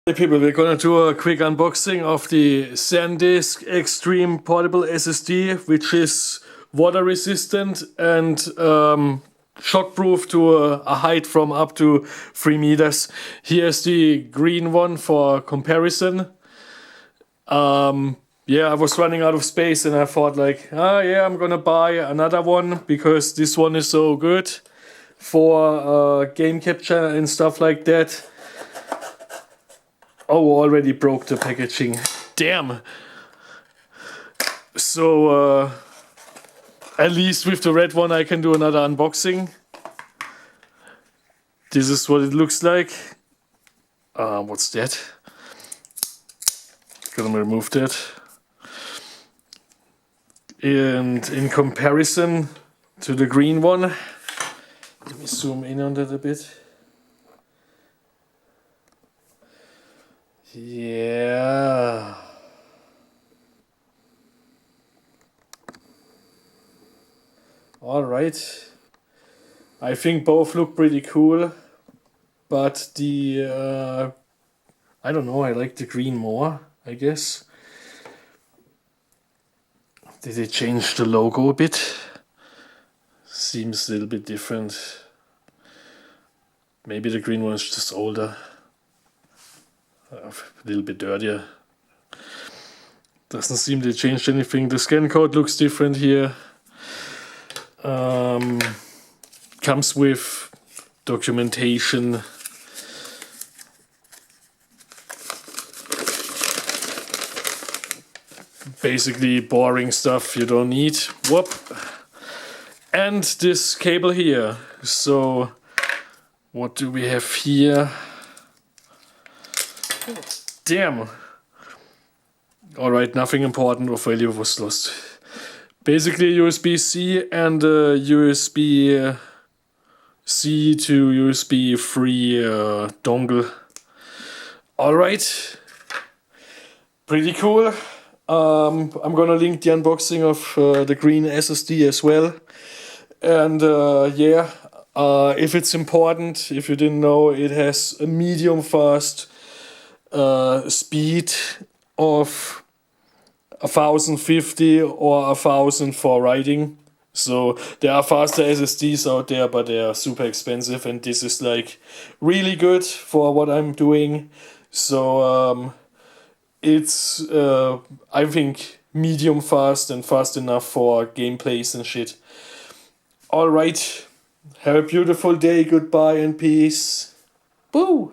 Hey people, we're gonna do a quick unboxing of the SanDisc Extreme Portable SSD, which is water resistant and shockproof to a height from up to 3 meters. Here's the green one for comparison. Yeah, I was running out of space and I thought like, yeah, I'm gonna buy another one because this one is so good for game capture and stuff like that. Oh, already broke the packaging. Damn. So, at least with the red one I can do another unboxing. This is what it looks like. What's that? Gonna remove that. And in comparison to the green one, let me zoom in on that a bit. Yeah. All right. I think both look pretty cool, but the I don't know, I like the green more, I guess. Did they change the logo a bit? Seems a little bit different. Maybe the green one is just older. A little bit dirtier. Doesn't seem they changed anything. The scan code looks different here. Comes with documentation. Basically boring stuff you don't need. Whoop. And this cable here. So what do we have here? Damn. Alright, nothing important or value was lost. Basically USB-C and USB-C to USB 3 dongle. Alright. Pretty cool. I'm gonna link the unboxing of the green SSD as well. And yeah, if it's important, if you didn't know, it has a medium fast speed of 1050 or 1000 for writing. So there are faster SSDs out there, but they are super expensive, and this is like really good for what I'm doing. So it's I think medium fast and fast enough for gameplays and shit. Alright, have a beautiful day, goodbye and peace. Boo!